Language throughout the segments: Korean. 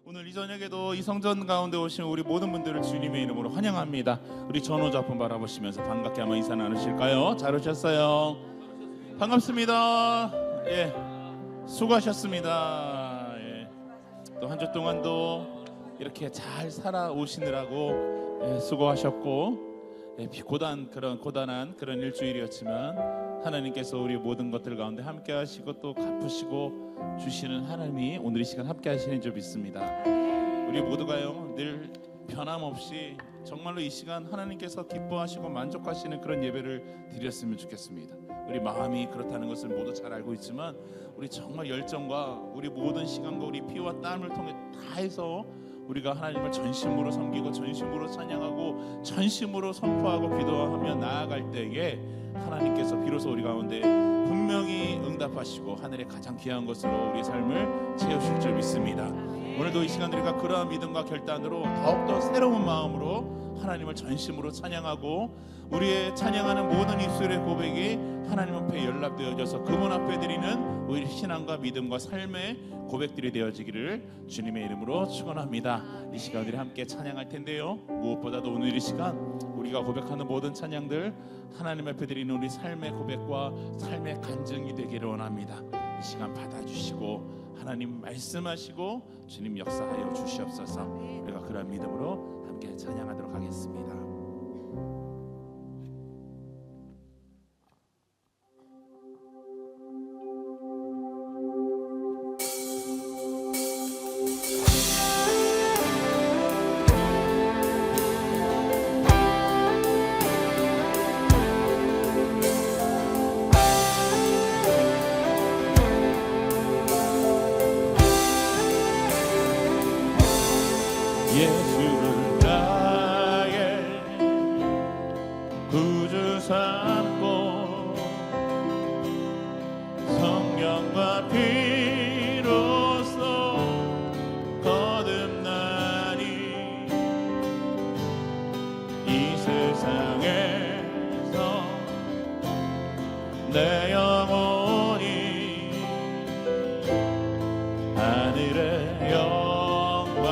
오늘 이 저녁에도 이 성전 가운데 오신 우리 모든 분들을 주님의 이름으로 환영합니다. 우리 전호자 앞을 바라보시면서 반갑게 한번 인사 나누실까요? 잘 오셨어요. 반갑습니다. 예, 수고하셨습니다. 예, 또 한 주 동안도 이렇게 잘 살아오시느라고 수고하셨고, 고단한 그런 일주일이었지만 하나님께서 우리 모든 것들 가운데 함께 하시고 또 갚으시고 주시는 하나님이 오늘 이 시간 함께 하시는 줄 믿습니다. 우리 모두가요 늘 변함없이 정말로 이 시간 하나님께서 기뻐하시고 만족하시는 그런 예배를 드렸으면 좋겠습니다. 우리 마음이 그렇다는 것을 모두 잘 알고 있지만 우리 정말 열정과 우리 모든 시간과 우리 피와 땀을 통해 다 해서 우리가 하나님을 전심으로 섬기고 전심으로 찬양하고 전심으로 선포하고 기도하며 나아갈 때에 하나님께서 비로소 우리 가운데 분명히 응답하시고 하늘의 가장 귀한 것으로 우리의 삶을 채우실 줄 믿습니다. 오늘도 이 시간 우리가 그러한 믿음과 결단으로 더욱더 새로운 마음으로 하나님을 전심으로 찬양하고 우리의 찬양하는 모든 입술의 고백이 하나님 앞에 연락되어져서 그분 앞에 드리는 우리 신앙과 믿음과 삶의 고백들이 되어지기를 주님의 이름으로 축원합니다. 이 시간 우리 함께 찬양할 텐데요, 무엇보다도 오늘 이 시간 우리가 고백하는 모든 찬양들 하나님 앞에 드리는 우리 삶의 고백과 삶의 간증이 되기를 원합니다. 이 시간 받아주시고 하나님 말씀하시고 주님 역사하여 주시옵소서. 우리가 그런 믿음으로 함께 찬양하도록 하겠습니다. 예수를 나의 구주 삼고 성령과 피로써 거듭나니 이 세상에서 내 영혼이 하늘의 영광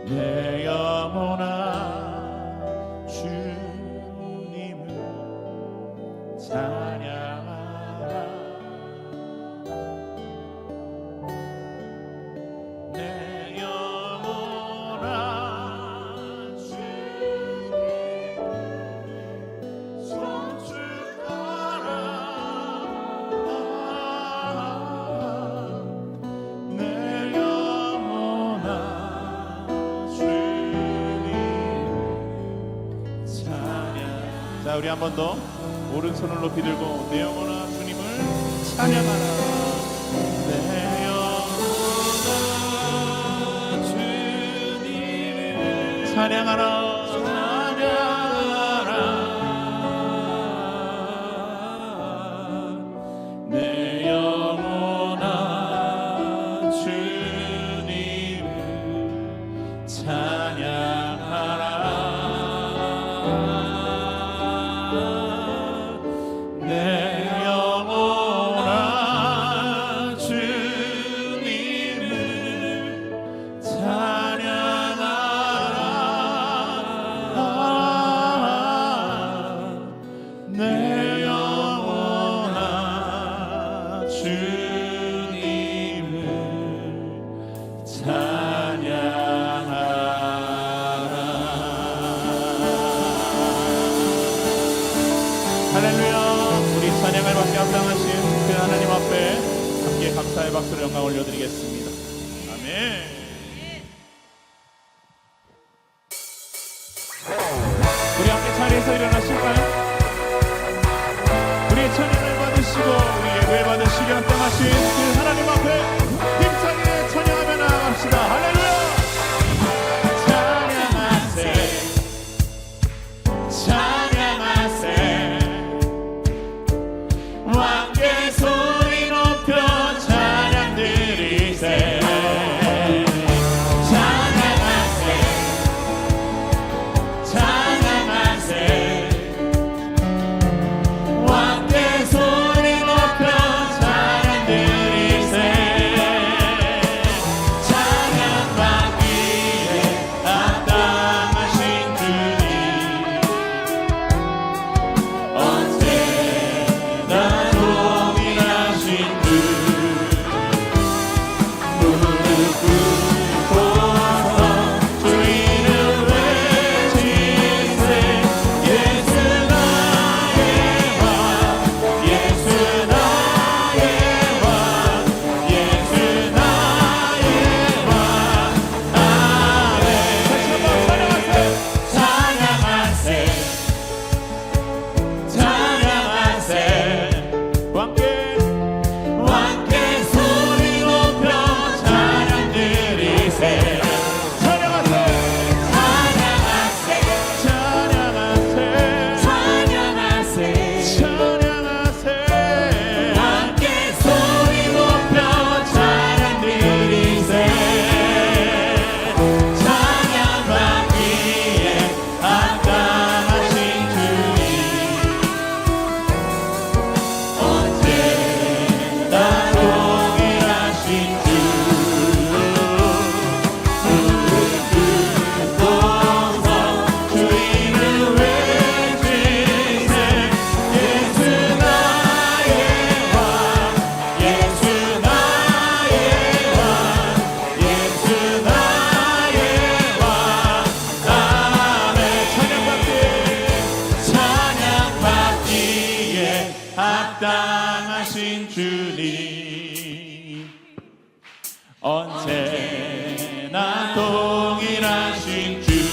내 영혼아 주님을 찬양하라. 내 영혼아 주님을 송축하라. 내 영혼아 자, 우리 한 번 더 오른손을 높이 들고 내 영혼아 주님을 찬양하라. 내 영혼아 주님을 찬양하라. 내 영혼아 주님을 찬양하라. 할렐루야. 우리 찬양을 받게 합당하신 그 하나님 앞에 함께 감사의 박수로 영광 올려드리겠습니다. 아멘. 우리 함께 자리에서 일어나실까요? 우리의 찬양을 받으시고 우리 예배 받으시기 합당하신 그 하나님 앞에 힘차게 찬양하며 나아갑시다. 할렐루야. 왕께 소리 높여 찬양 드리 언제나 동일하신 주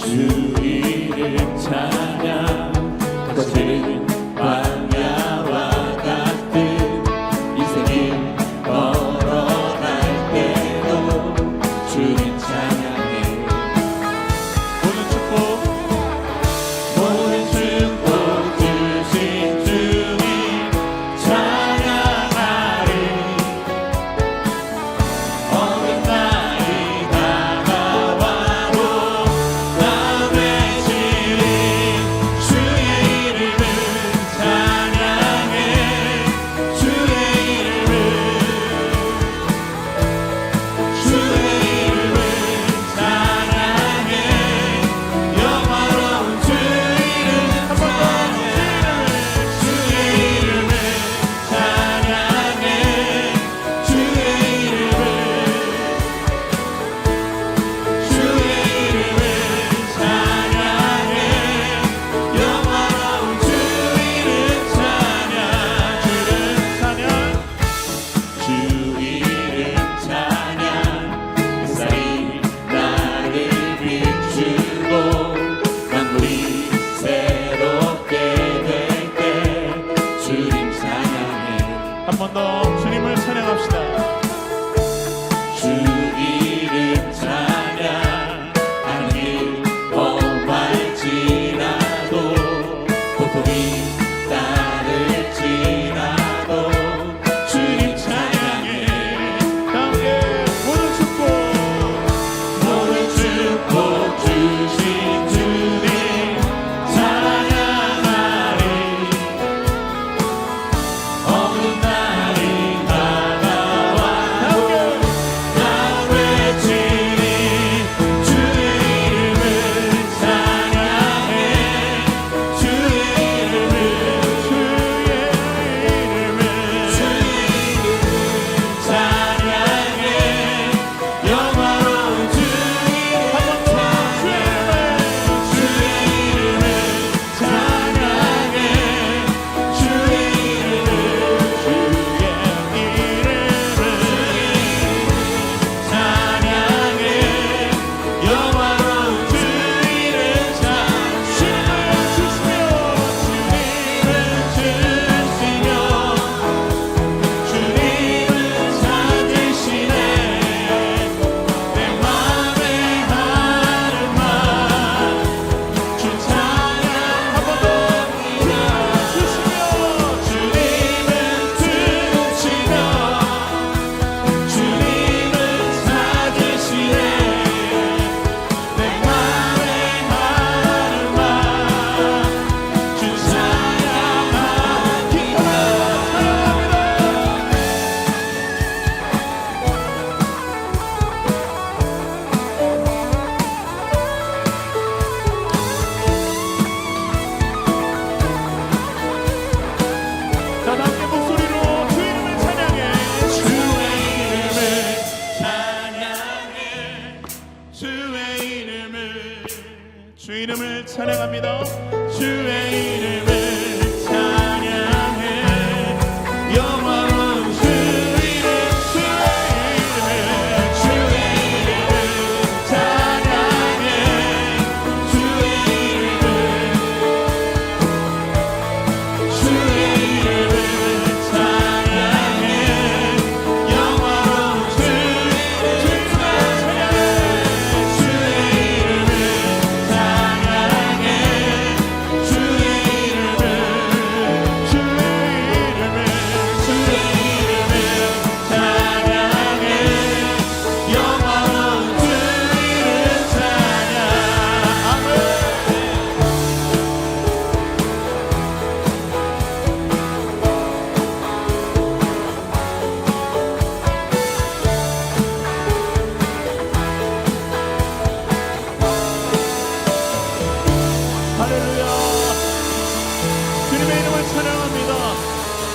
주 찬양합니다. 주의 이름을 찬양해 영원한 주 이름 주의 이름을 찬양해 주의 이름을 찬양해 영원한 주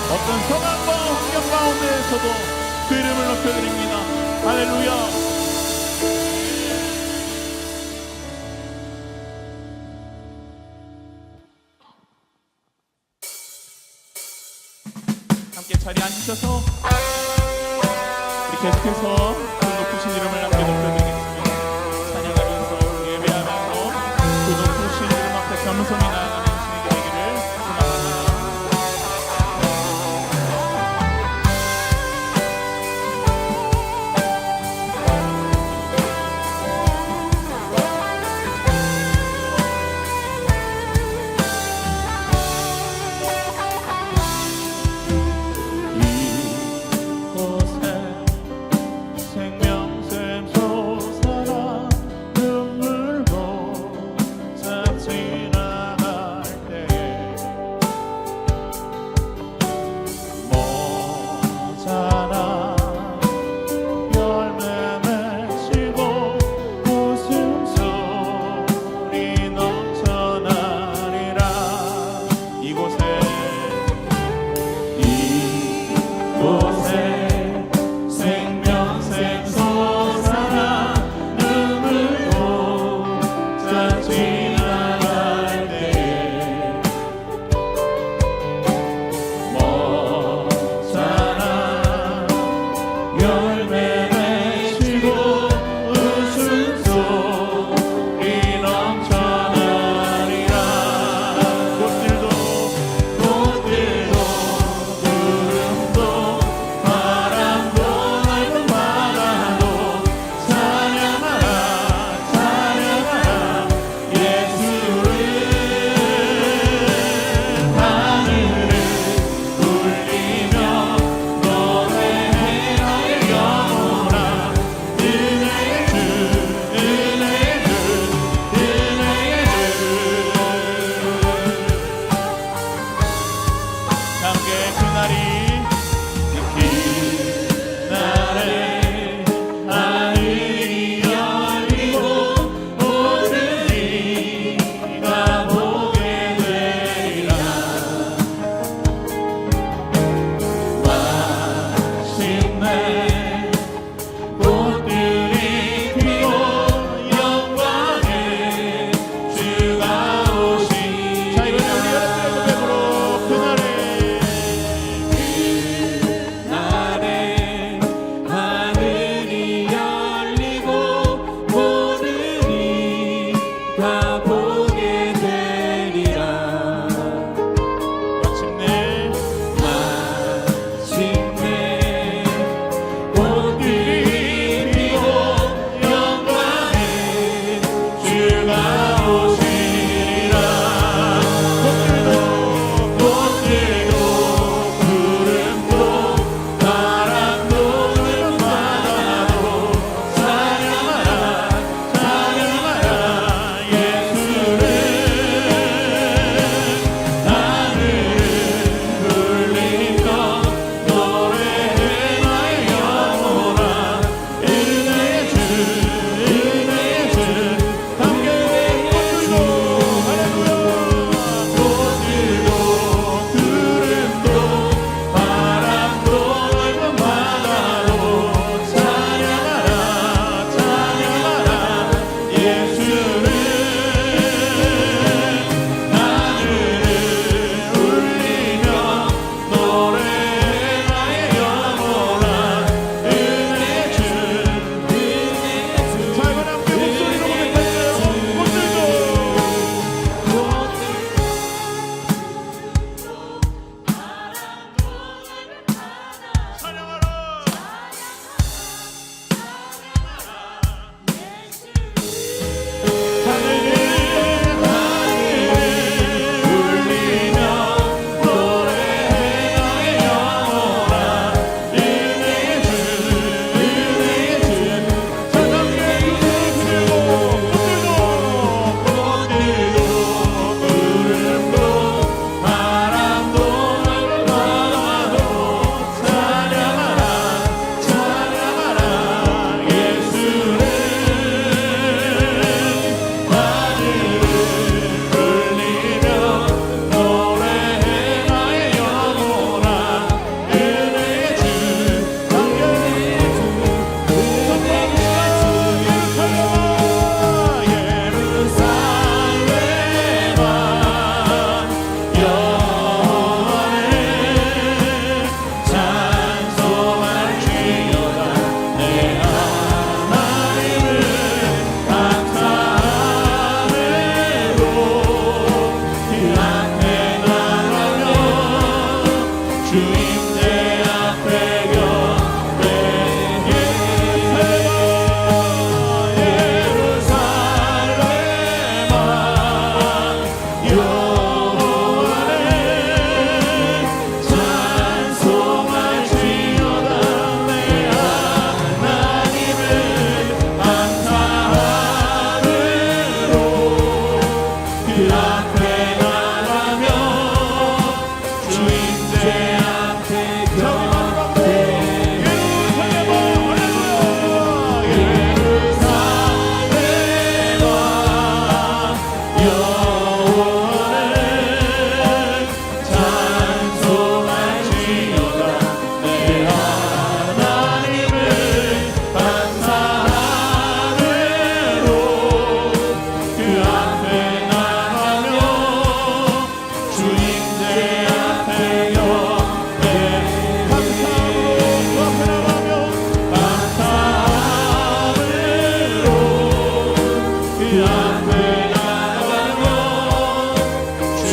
어떤 상황과 환경 가운데에서도 그 이름을 높여드립니다. 할렐루야. 함께 자리에 앉으셔서 우리 계속해서 그 높으신 이름을 함께 높여드리겠습니다. 찬양하면서 예배하면서 그 높으신 이름 앞에 겸손히 나아가는 신에게 되기를 소망합니다. 이곳에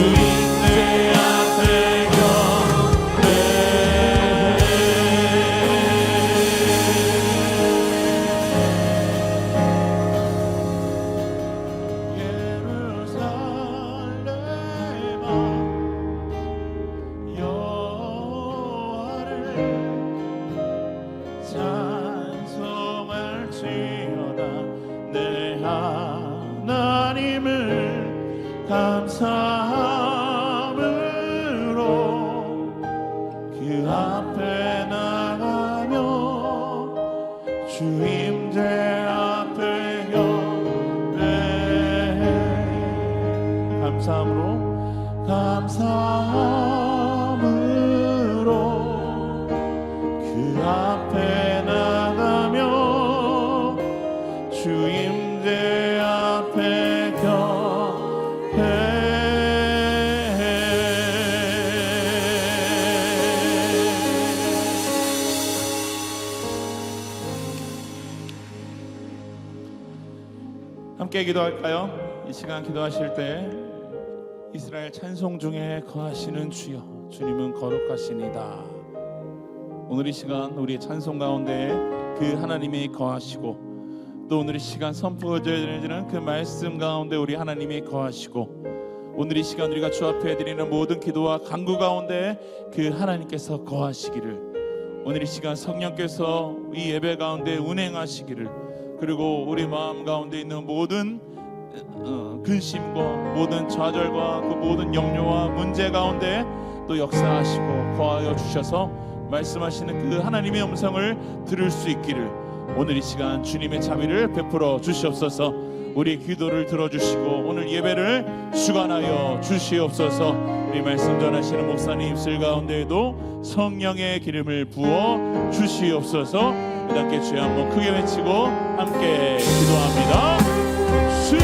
주님의 앞에 감사함으로 그 앞에 나가며 주임제 앞에 경배해. 감사함으로 그 앞에 나가며 주임제 앞에 경배해. 함께 기도할까요? 이 시간 기도하실 때 이스라엘 찬송 중에 거하시는 주여, 주님은 거룩하시니다. 오늘 이 시간 우리의 찬송 가운데 그 하나님이 거하시고, 또 오늘 이 시간 선포되어지는 그 말씀 가운데 우리 하나님이 거하시고, 오늘 이 시간 우리가 주 앞에 드리는 모든 기도와 간구 가운데 그 하나님께서 거하시기를, 오늘 이 시간 성령께서 이 예배 가운데 운행하시기를, 그리고 우리 마음 가운데 있는 모든 근심과 모든 좌절과 그 모든 염려와 문제 가운데 또 역사하시고 거하여 주셔서 말씀하시는 그 하나님의 음성을 들을 수 있기를 오늘 이 시간 주님의 자비를 베풀어 주시옵소서. 우리 기도를 들어주시고 오늘 예배를 주관하여 주시옵소서. 우리 말씀 전하시는 목사님 입술 가운데에도 성령의 기름을 부어 주시옵소서. 함께 주여 한번 크게 외치고 함께 기도합니다. 주여.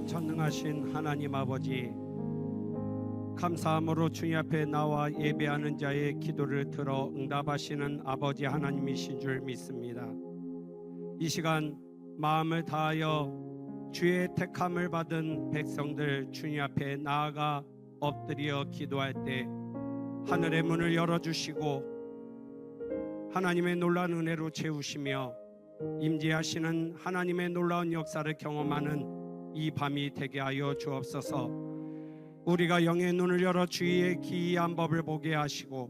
전능하신 하나님 아버지, 감사함으로 주님 앞에 나와 예배하는 자의 기도를 들어 응답하시는 아버지 하나님이신 줄 믿습니다. 이 시간 마음을 다하여 주의 택함을 받은 백성들 주님 앞에 나아가 엎드려 기도할 때 하늘의 문을 열어주시고 하나님의 놀라운 은혜로 채우시며 임재하시는 하나님의 놀라운 역사를 경험하는 이 밤이 되게 하여 주옵소서. 우리가 영의 눈을 열어 주의 기이한 법을 보게 하시고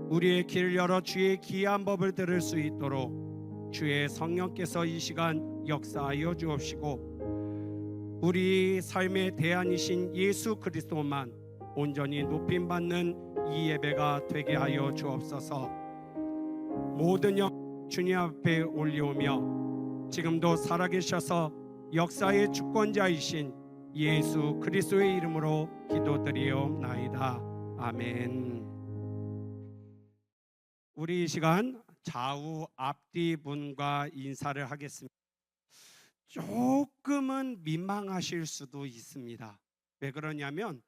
우리의 귀를 열어 주의 기이한 법을 들을 수 있도록 주의 성령께서 이 시간 역사하여 주옵시고 우리 삶의 대안이신 예수 그리스도만 온전히 높임받는 이 예배가 되게 하여 주옵소서. 모든 영 주님 앞에 올려오며 지금도 살아계셔서 역사의 주권자이신 예수 그리스도의 이름으로 기도드리옵나이다. 아멘. 우리 이 시간 좌우 앞뒤 분과 인사를 하겠습니다. 조금은 민망하실 수도 있습니다. 왜 그러냐면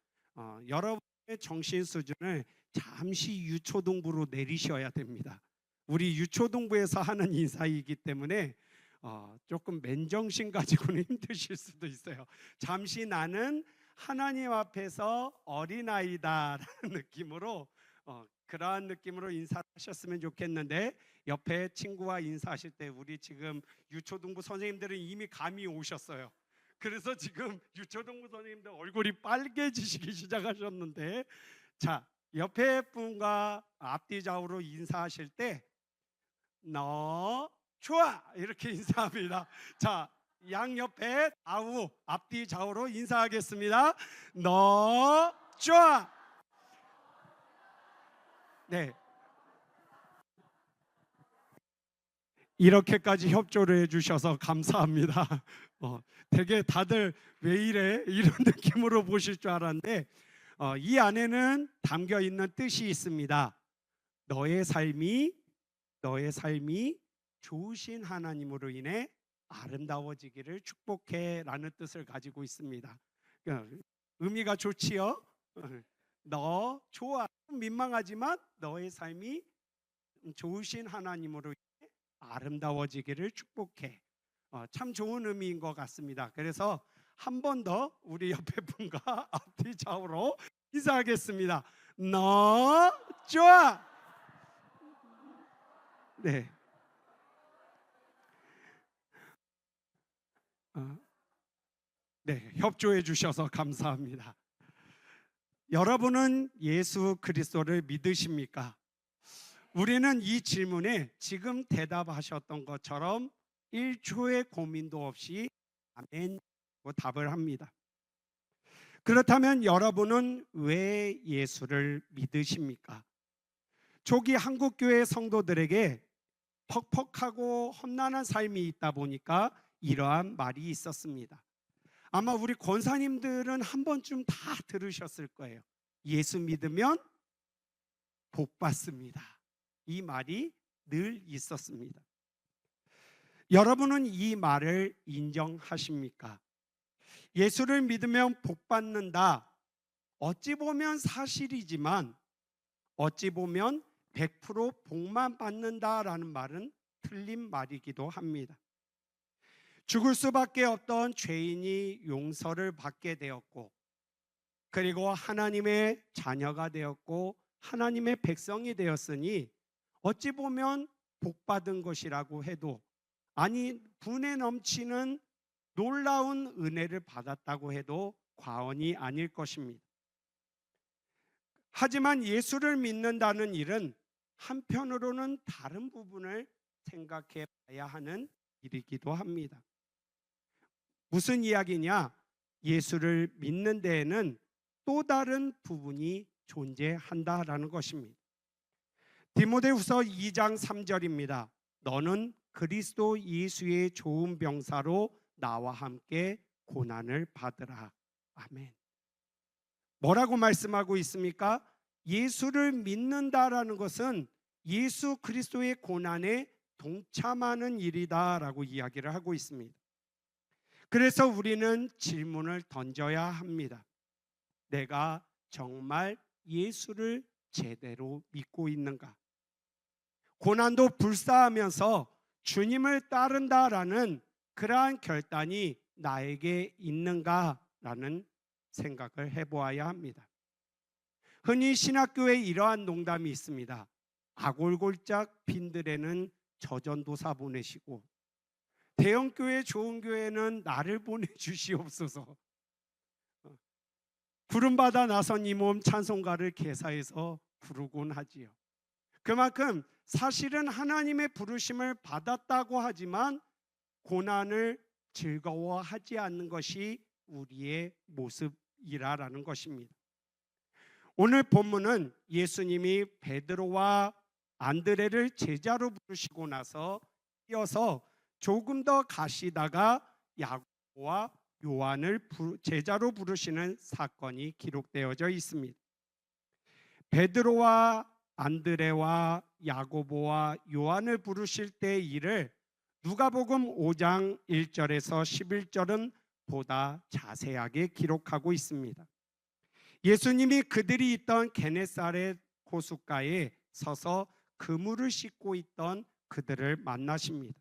여러분의 정신 수준을 잠시 유초등부로 내리셔야 됩니다. 우리 유초등부에서 하는 인사이기 때문에 조금 맨정신 가지고는 힘드실 수도 있어요. 잠시 나는 하나님 앞에서 어린아이다라는 느낌으로 그러한 느낌으로 인사하셨으면 좋겠는데 옆에 친구와 인사하실 때 우리 지금 유초등부 선생님들은 이미 감이 오셨어요. 그래서 지금 유초등부 선생님들 얼굴이 빨개지시기 시작하셨는데, 자, 옆에 분과 앞뒤 좌우로 인사하실 때 너 좋아 이렇게 인사합니다. 자, 양옆에 좌우 앞뒤 좌우로 인사하겠습니다. 너 좋아. 네, 이렇게까지 협조를 해주셔서 감사합니다. 되게 다들 왜 이래 이런 느낌으로 보실 줄 알았는데 이 안에는 담겨 있는 뜻이 있습니다. 너의 삶이 좋으신 하나님으로 인해 아름다워지기를 축복해라는 뜻을 가지고 있습니다. 의미가 좋지요. 너 좋아, 민망하지만 너의 삶이 좋으신 하나님으로 인해 아름다워지기를 축복해. 참 좋은 의미인 것 같습니다. 그래서 한 번 더 우리 옆에 분과 앞뒤 좌우로 인사하겠습니다. 너 좋아. 네. 네, 협조해 주셔서 감사합니다. 여러분은 예수 그리스도를 믿으십니까? 우리는 이 질문에 지금 대답하셨던 것처럼 1초의 고민도 없이 아멘으로 답을 합니다. 그렇다면 여러분은 왜 예수를 믿으십니까? 초기 한국교회 성도들에게 퍽퍽하고 험난한 삶이 있다 보니까 이러한 말이 있었습니다. 아마 우리 권사님들은 한 번쯤 다 들으셨을 거예요. 예수 믿으면 복 받습니다. 이 말이 늘 있었습니다. 여러분은 이 말을 인정하십니까? 예수를 믿으면 복 받는다. 어찌 보면 사실이지만 어찌 보면 100% 복만 받는다라는 말은 틀린 말이기도 합니다. 죽을 수밖에 없던 죄인이 용서를 받게 되었고, 그리고 하나님의 자녀가 되었고 하나님의 백성이 되었으니 어찌 보면 복받은 것이라고 해도, 아니 분에 넘치는 놀라운 은혜를 받았다고 해도 과언이 아닐 것입니다. 하지만 예수를 믿는다는 일은 한편으로는 다른 부분을 생각해 봐야 하는 일이기도 합니다. 무슨 이야기냐? 예수를 믿는 데에는 또 다른 부분이 존재한다라는 것입니다. 디모데후서 2장 3절입니다. 너는 그리스도 예수의 좋은 병사로 나와 함께 고난을 받으라. 아멘. 뭐라고 말씀하고 있습니까? 예수를 믿는다라는 것은 예수 그리스도의 고난에 동참하는 일이다라고 이야기를 하고 있습니다. 그래서 우리는 질문을 던져야 합니다. 내가 정말 예수를 제대로 믿고 있는가? 고난도 불사하면서 주님을 따른다라는 그러한 결단이 나에게 있는가라는 생각을 해보아야 합니다. 흔히 신학교에 이러한 농담이 있습니다. 아골골짝 빈들에는 저전도사 보내시고 대형교회 좋은 교회는 나를 보내주시옵소서. 부름받아 나선 이 몸 찬송가를 개사해서 부르곤 하지요. 그만큼 사실은 하나님의 부르심을 받았다고 하지만 고난을 즐거워하지 않는 것이 우리의 모습이라는 것입니다. 오늘 본문은 예수님이 베드로와 안드레를 제자로 부르시고 나서 이어서 조금 더 가시다가 야고보와 요한을 제자로 부르시는 사건이 기록되어져 있습니다. 베드로와 안드레와 야고보와 요한을 부르실 때의 일을 누가복음 5장 1절에서 11절은 보다 자세하게 기록하고 있습니다. 예수님이 그들이 있던 게네사렛 호숫가에 서서 그물을 씻고 있던 그들을 만나십니다.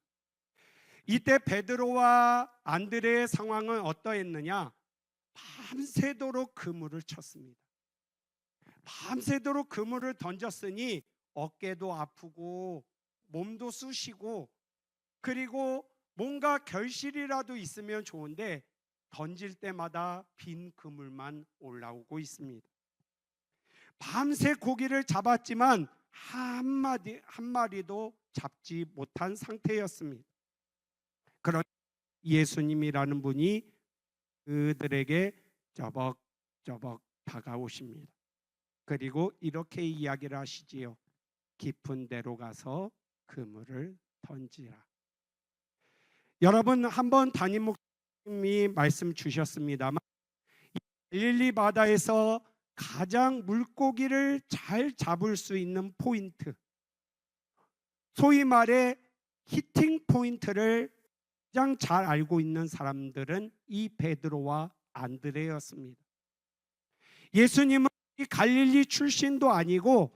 이때 베드로와 안드레의 상황은 어떠했느냐? 밤새도록 그물을 쳤습니다. 밤새도록 그물을 던졌으니 어깨도 아프고 몸도 쑤시고 그리고 뭔가 결실이라도 있으면 좋은데 던질 때마다 빈 그물만 올라오고 있습니다. 밤새 고기를 잡았지만 한 마리도 잡지 못한 상태였습니다. 그런 예수님이라는 분이 그들에게 저벅저벅 다가오십니다. 그리고 이렇게 이야기를 하시지요. 깊은 데로 가서 그물을 던지라. 여러분, 한번 담임 목사님이 말씀 주셨습니다만 갈릴리 바다에서 가장 물고기를 잘 잡을 수 있는 포인트, 소위 말해 히팅 포인트를 가장 잘 알고 있는 사람들은 이 베드로와 안드레였습니다. 예수님은 이 갈릴리 출신도 아니고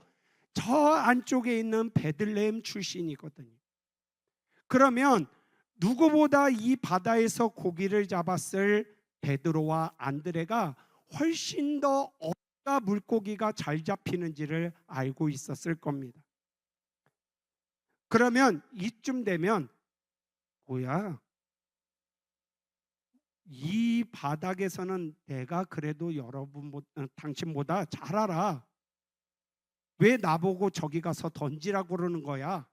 저 안쪽에 있는 베들레헴 출신이거든요. 그러면 누구보다 이 바다에서 고기를 잡았을 베드로와 안드레가 훨씬 더 어디가 물고기가 잘 잡히는지를 알고 있었을 겁니다. 그러면 이쯤 되면 뭐야? 이 바닥에서는 내가 그래도 당신보다 잘 알아. 왜 나보고 저기 가서 던지라고 그러는 거야?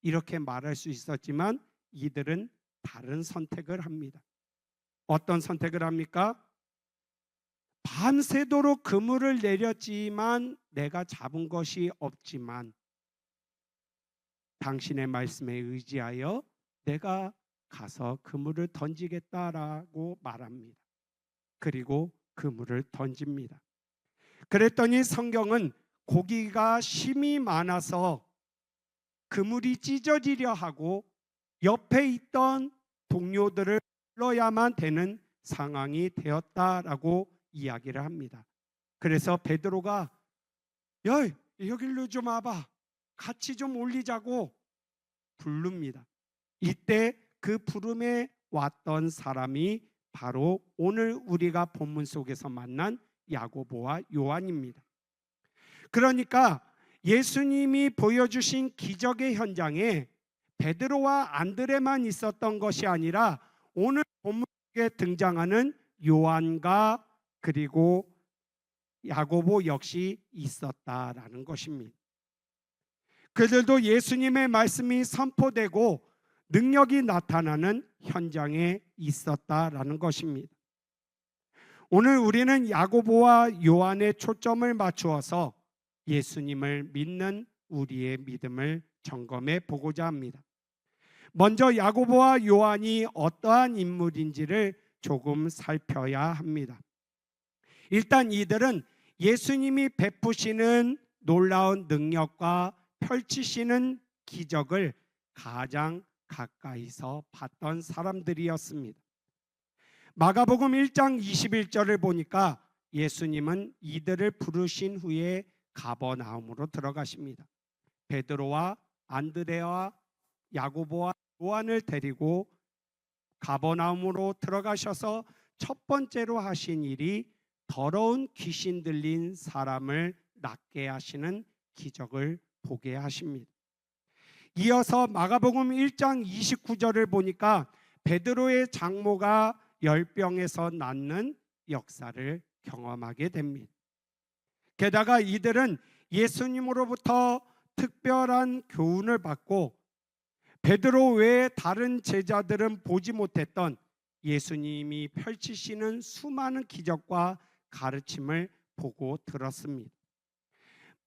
이렇게 말할 수 있었지만 이들은 다른 선택을 합니다. 어떤 선택을 합니까? 밤새도록 그물을 내렸지만 내가 잡은 것이 없지만 당신의 말씀에 의지하여 내가 가서 그물을 던지겠다라고 말합니다. 그리고 그물을 던집니다. 그랬더니 성경은 고기가 심이 많아서 그물이 찢어지려 하고 옆에 있던 동료들을 불러야만 되는 상황이 되었다라고 이야기를 합니다. 그래서 베드로가 여기로 좀 와봐, 같이 좀 올리자고 부릅니다. 이때 그 부름에 왔던 사람이 바로 오늘 우리가 본문 속에서 만난 야고보와 요한입니다. 그러니까 예수님이 보여주신 기적의 현장에 베드로와 안드레만 있었던 것이 아니라 오늘 본문에 등장하는 요한과 그리고 야고보 역시 있었다라는 것입니다. 그들도 예수님의 말씀이 선포되고 능력이 나타나는 현장에 있었다라는 것입니다. 오늘 우리는 야고보와 요한의 초점을 맞추어서 예수님을 믿는 우리의 믿음을 점검해 보고자 합니다. 먼저 야고보와 요한이 어떠한 인물인지를 조금 살펴야 합니다. 일단 이들은 예수님이 베푸시는 놀라운 능력과 펼치시는 기적을 가장 가까이서 봤던 사람들이었습니다. 마가복음 1장 21절을 보니까 예수님은 이들을 부르신 후에 가버나움으로 들어가십니다. 베드로와 안드레와 야고보와 요한을 데리고 가버나움으로 들어가셔서 첫 번째로 하신 일이 더러운 귀신 들린 사람을 낫게 하시는 기적을 보게 하십니다. 이어서 마가복음 1장 29절을 보니까 베드로의 장모가 열병에서 낫는 역사를 경험하게 됩니다. 게다가 이들은 예수님으로부터 특별한 교훈을 받고 베드로 외에 다른 제자들은 보지 못했던 예수님이 펼치시는 수많은 기적과 가르침을 보고 들었습니다.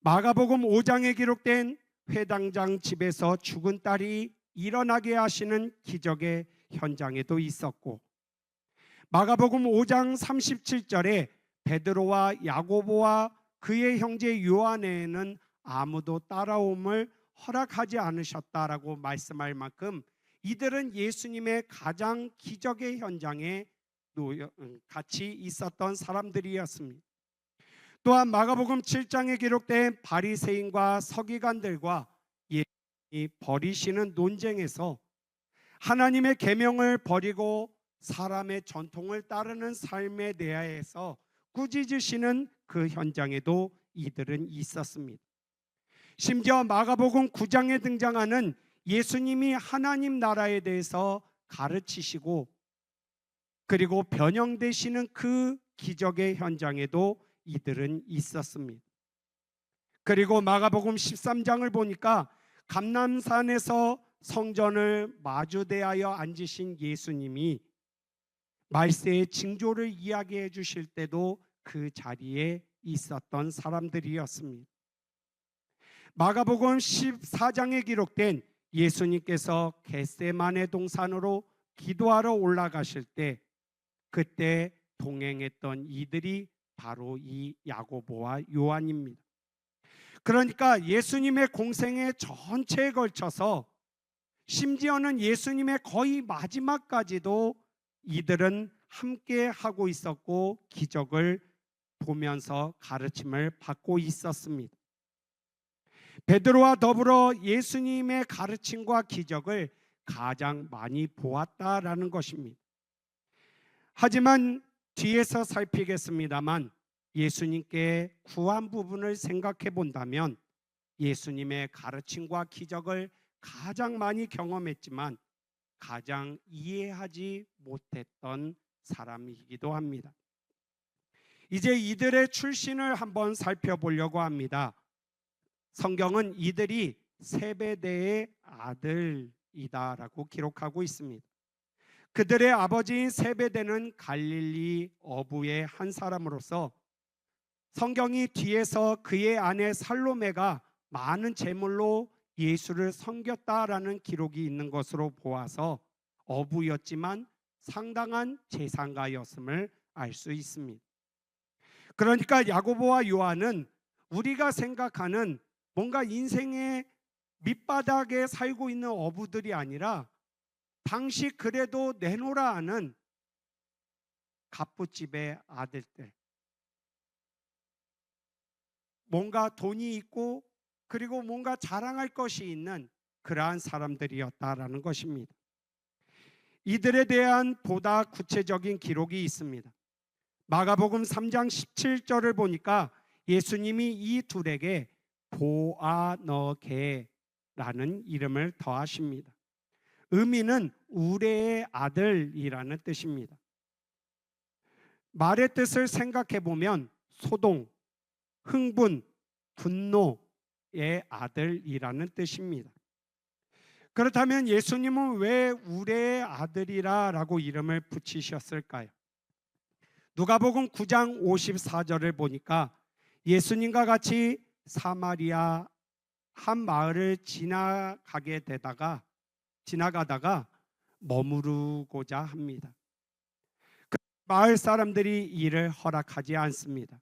마가복음 5장에 기록된 회당장 집에서 죽은 딸이 일어나게 하시는 기적의 현장에도 있었고, 마가복음 5장 37절에 베드로와 야고보와 그의 형제 요한에는 아무도 따라옴을 허락하지 않으셨다라고 말씀할 만큼 이들은 예수님의 가장 기적의 현장에 같이 있었던 사람들이었습니다. 또한 마가복음 7장에 기록된 바리새인과 서기관들과 예수님이 벌이시는 논쟁에서 하나님의 계명을 버리고 사람의 전통을 따르는 삶에 대하여서 꾸짖으시는 그 현장에도 이들은 있었습니다. 심지어 마가복음 9장에 등장하는 예수님이 하나님 나라에 대해서 가르치시고 그리고 변형되시는 그 기적의 현장에도 이들은 있었습니다. 그리고 마가복음 13장을 보니까 감람산에서 성전을 마주대하여 앉으신 예수님이 말세의 징조를 이야기해 주실 때도 그 자리에 있었던 사람들이었습니다. 마가복음 14장에 기록된 예수님께서 겟세마네 동산으로 기도하러 올라가실 때 그때 동행했던 이들이 바로 이 야고보와 요한입니다. 그러니까 예수님의 공생애 전체에 걸쳐서 심지어는 예수님의 거의 마지막까지도 이들은 함께 하고 있었고 기적을 보면서 가르침을 받고 있었습니다. 베드로와 더불어 예수님의 가르침과 기적을 가장 많이 보았다라는 것입니다. 하지만 뒤에서 살피겠습니다만 예수님께 구한 부분을 생각해 본다면 예수님의 가르침과 기적을 가장 많이 경험했지만 가장 이해하지 못했던 사람이기도 합니다. 이제 이들의 출신을 한번 살펴보려고 합니다. 성경은 이들이 세베대의 아들이다라고 기록하고 있습니다. 그들의 아버지인 세베대는 갈릴리 어부의 한 사람으로서 성경이 뒤에서 그의 아내 살로메가 많은 재물로 예수를 섬겼다라는 기록이 있는 것으로 보아서 어부였지만 상당한 재산가였음을 알 수 있습니다. 그러니까 야고보와 요한은 우리가 생각하는 뭔가 인생의 밑바닥에 살고 있는 어부들이 아니라 당시 그래도 내노라 하는 갑부집의 아들들, 뭔가 돈이 있고 그리고 뭔가 자랑할 것이 있는 그러한 사람들이었다라는 것입니다. 이들에 대한 보다 구체적인 기록이 있습니다. 마가복음 3장 17절을 보니까 예수님이 이 둘에게 보아너게라는 이름을 더하십니다. 의미는 우레의 아들이라는 뜻입니다. 말의 뜻을 생각해 보면 소동, 흥분, 분노의 아들이라는 뜻입니다. 그렇다면 예수님은 왜 우레의 아들이라고 이름을 붙이셨을까요? 누가복음 9장 54절을 보니까 예수님과 같이 사마리아 한 마을을 지나가다가 머무르고자 합니다. 그 마을 사람들이 이를 허락하지 않습니다.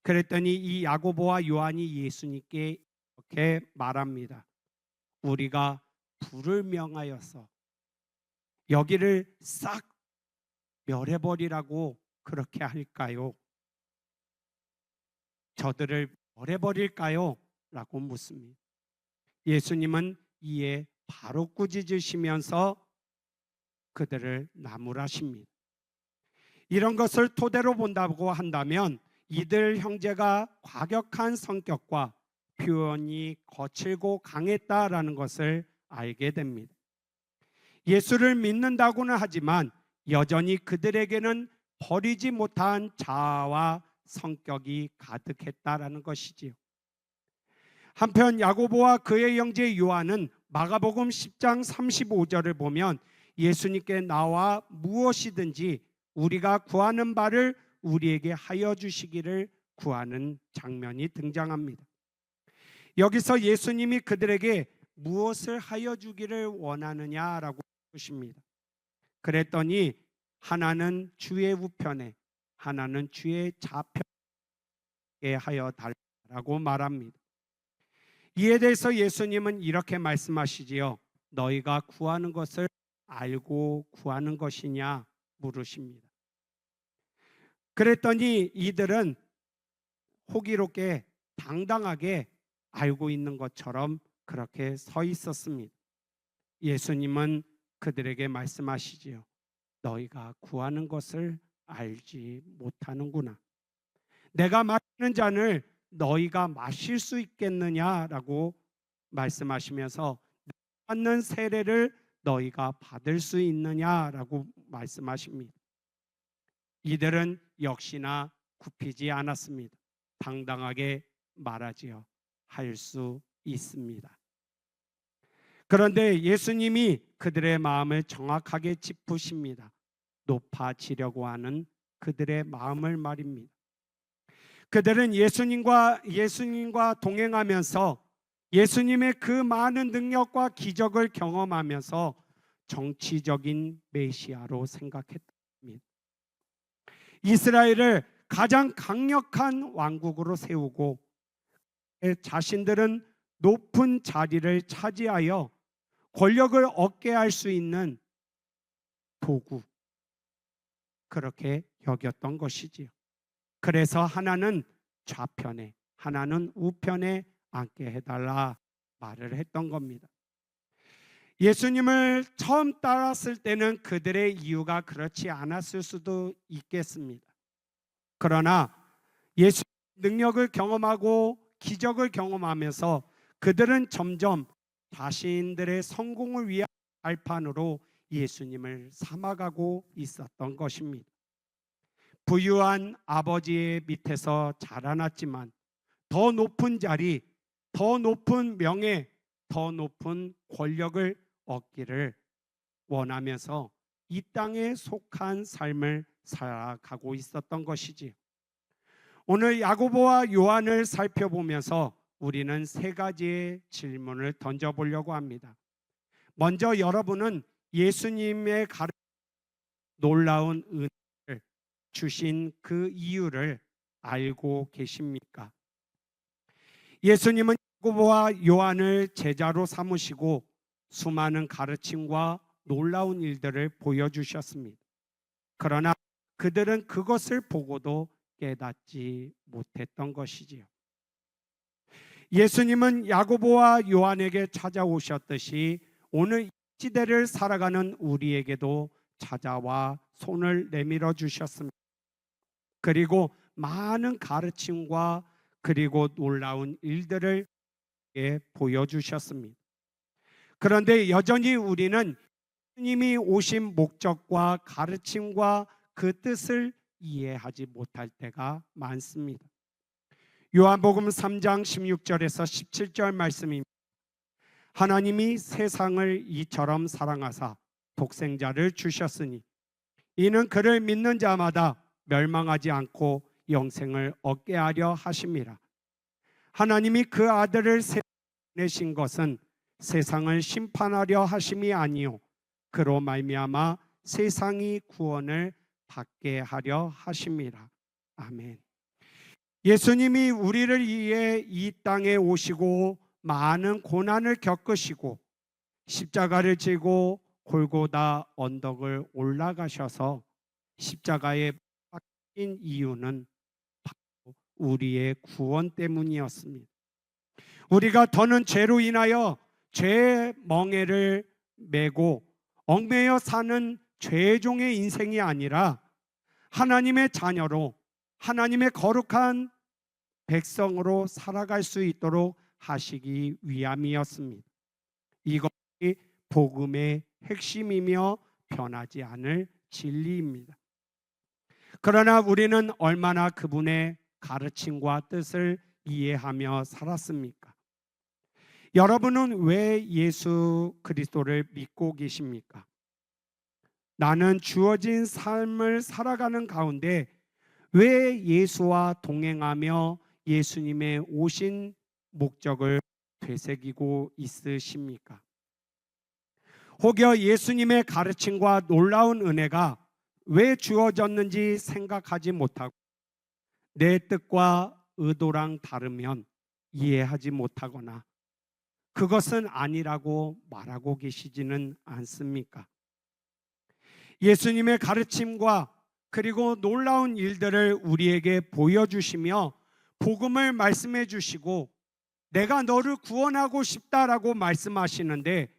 그랬더니 이 야고보와 요한이 예수님께 이렇게 말합니다. 우리가 불을 명하여서 여기를 싹 멸해버리라고 그렇게 할까요? 저들을 멸해버릴까요? 라고 묻습니다. 예수님은 이에 바로 꾸짖으시면서 그들을 나무라십니다. 이런 것을 토대로 본다고 한다면 이들 형제가 과격한 성격과 표현이 거칠고 강했다라는 것을 알게 됩니다. 예수를 믿는다고는 하지만 여전히 그들에게는 버리지 못한 자아와 성격이 가득했다라는 것이지요. 한편 야고보와 그의 형제 요한은 마가복음 10장 35절을 보면 예수님께 나와 무엇이든지 우리가 구하는 바를 우리에게 하여 주시기를 구하는 장면이 등장합니다. 여기서 예수님이 그들에게 무엇을 하여 주기를 원하느냐라고 묻습니다. 그랬더니 하나는 주의 우편에 하나는 주의 좌편에 하여 달라고 말합니다. 이에 대해서 예수님은 이렇게 말씀하시지요. 너희가 구하는 것을 알고 구하는 것이냐 물으십니다. 그랬더니 이들은 호기롭게 당당하게 알고 있는 것처럼 그렇게 서 있었습니다. 예수님은 그들에게 말씀하시지요. 너희가 구하는 것을 알지 못하는구나. 내가 마시는 잔을 너희가 마실 수 있겠느냐라고 말씀하시면서 받는 세례를 너희가 받을 수 있느냐라고 말씀하십니다. 이들은 역시나 굽히지 않았습니다. 당당하게 말하지요. 할 수 있습니다. 그런데 예수님이 그들의 마음을 정확하게 짚으십니다. 높아지려고 하는 그들의 마음을 말입니다. 그들은 예수님과 동행하면서 예수님의 그 많은 능력과 기적을 경험하면서 정치적인 메시아로 생각했습니다. 이스라엘을 가장 강력한 왕국으로 세우고 자신들은 높은 자리를 차지하여 권력을 얻게 할 수 있는 도구, 그렇게 여겼던 것이지요. 그래서 하나는 좌편에, 하나는 우편에 앉게 해달라 말을 했던 겁니다. 예수님을 처음 따랐을 때는 그들의 이유가 그렇지 않았을 수도 있겠습니다. 그러나 예수 능력을 경험하고 기적을 경험하면서 그들은 점점 자신들의 성공을 위한 발판으로 예수님을 삼아가고 있었던 것입니다. 부유한 아버지의 밑에서 자라났지만 더 높은 자리, 더 높은 명예, 더 높은 권력을 얻기를 원하면서 이 땅에 속한 삶을 살아가고 있었던 것이지요. 오늘 야고보와 요한을 살펴보면서 우리는 세 가지의 질문을 던져보려고 합니다. 먼저 여러분은 예수님의 놀라운 은혜를 주신 그 이유를 알고 계십니까? 예수님은 야고보와 요한을 제자로 삼으시고 수많은 가르침과 놀라운 일들을 보여주셨습니다. 그러나 그들은 그것을 보고도 깨닫지 못했던 것이지요. 예수님은 야고보와 요한에게 찾아오셨듯이 오늘 이 시대를 살아가는 우리에게도 찾아와 손을 내밀어 주셨습니다. 그리고 많은 가르침과 그리고 놀라운 일들을 보여주셨습니다. 그런데 여전히 우리는 주님이 오신 목적과 가르침과 그 뜻을 이해하지 못할 때가 많습니다. 요한복음 3장 16절에서 17절 말씀입니다. 하나님이 세상을 이처럼 사랑하사 독생자를 주셨으니 이는 그를 믿는 자마다 멸망하지 않고 영생을 얻게 하려 하심이라. 하나님이 그 아들을 내신 것은 세상을 심판하려 하심이 아니요 그로 말미암아 세상이 구원을 받게 하려 하심이라. 아멘. 예수님이 우리를 위해 이 땅에 오시고 많은 고난을 겪으시고 십자가를 지고 골고다 언덕을 올라가셔서 십자가에 박힌 이유는 바로 우리의 구원 때문이었습니다. 우리가 더는 죄로 인하여 죄의 멍에를 메고 얽매여 사는 죄종의 인생이 아니라 하나님의 자녀로 하나님의 거룩한 백성으로 살아갈 수 있도록 하시기 위함이었습니다. 이것이 복음의 핵심이며 변하지 않을 진리입니다. 그러나 우리는 얼마나 그분의 가르침과 뜻을 이해하며 살았습니까? 여러분은 왜 예수 그리스도를 믿고 계십니까? 나는 주어진 삶을 살아가는 가운데 왜 예수와 동행하며 예수님의 오신 목적을 되새기고 있으십니까? 혹여 예수님의 가르침과 놀라운 은혜가 왜 주어졌는지 생각하지 못하고 내 뜻과 의도랑 다르면 이해하지 못하거나 그것은 아니라고 말하고 계시지는 않습니까? 예수님의 가르침과 그리고 놀라운 일들을 우리에게 보여주시며 복음을 말씀해 주시고 내가 너를 구원하고 싶다라고 말씀하시는데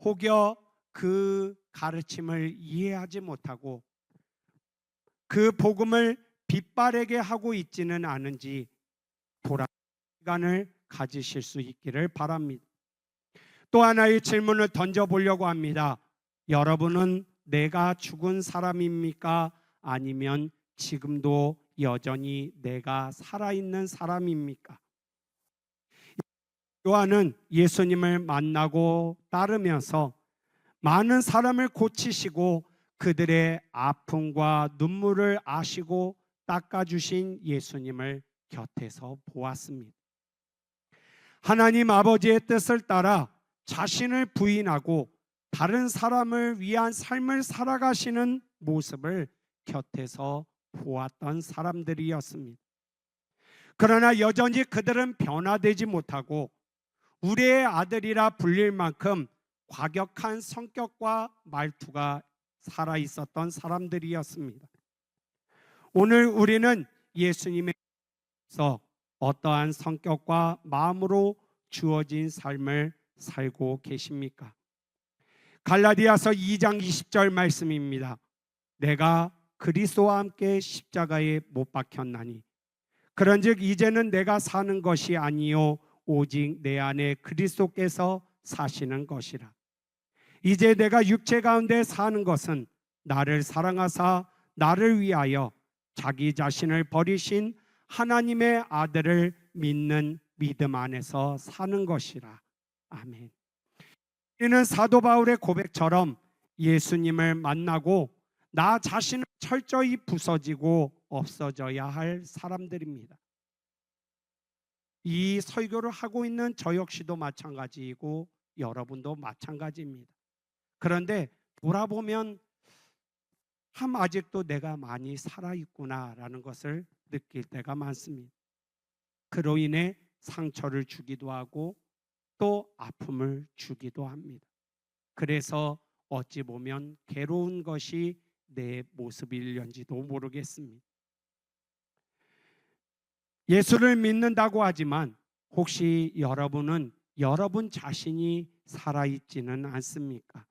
혹여 그 가르침을 이해하지 못하고 그 복음을 빛바래게 하고 있지는 않은지 돌아보는 시간을 가지실 수 있기를 바랍니다. 또 하나의 질문을 던져보려고 합니다. 여러분은 내가 죽은 사람입니까? 아니면 지금도 여전히 내가 살아있는 사람입니까? 요한은 예수님을 만나고 따르면서 많은 사람을 고치시고 그들의 아픔과 눈물을 아시고 닦아주신 예수님을 곁에서 보았습니다. 하나님 아버지의 뜻을 따라 자신을 부인하고 다른 사람을 위한 삶을 살아가시는 모습을 곁에서 보았던 사람들이었습니다. 그러나 여전히 그들은 변화되지 못하고 우리의 아들이라 불릴 만큼 과격한 성격과 말투가 살아 있었던 사람들이었습니다. 오늘 우리는 예수님에서 어떠한 성격과 마음으로 주어진 삶을 살고 계십니까? 갈라디아서 2장 20절 말씀입니다. 내가 그리스도와 함께 십자가에 못 박혔나니 그런즉 이제는 내가 사는 것이 아니요 오직 내 안에 그리스도께서 사시는 것이라. 이제 내가 육체 가운데 사는 것은 나를 사랑하사 나를 위하여 자기 자신을 버리신 하나님의 아들을 믿는 믿음 안에서 사는 것이라. 아멘. 우리는 사도 바울의 고백처럼 예수님을 만나고 나 자신을 철저히 부서지고 없어져야 할 사람들입니다. 이 설교를 하고 있는 저 역시도 마찬가지이고 여러분도 마찬가지입니다. 그런데 돌아보면 참 아직도 내가 많이 살아있구나라는 것을 느낄 때가 많습니다. 그로 인해 상처를 주기도 하고 또 아픔을 주기도 합니다. 그래서 어찌 보면 괴로운 것이 내 모습일런지도 모르겠습니다. 예수를 믿는다고 하지만 혹시 여러분은 여러분 자신이 살아있지는 않습니까?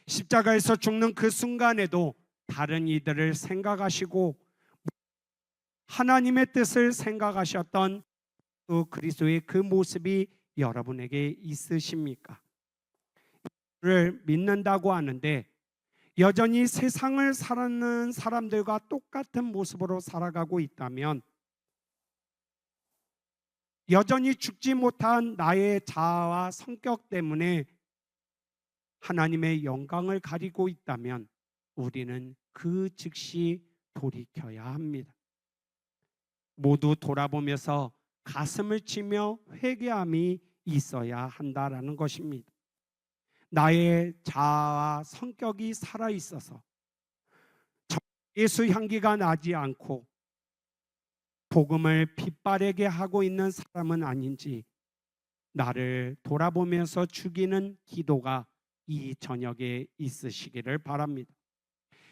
십자가에서 죽는 그 순간에도 다른 이들을 생각하시고 하나님의 뜻을 생각하셨던 그 그리스도의 그 모습이 여러분에게 있으십니까? 를 믿는다고 하는데 여전히 세상을 살아가는 사람들과 똑같은 모습으로 살아가고 있다면, 여전히 죽지 못한 나의 자아와 성격 때문에 하나님의 영광을 가리고 있다면 우리는 그 즉시 돌이켜야 합니다. 모두 돌아보면서 가슴을 치며 회개함이 있어야 한다라는 것입니다. 나의 자아와 성격이 살아있어서 예수 향기가 나지 않고 복음을 빛바래게 하고 있는 사람은 아닌지 나를 돌아보면서 죽이는 기도가 이 저녁에 있으시기를 바랍니다.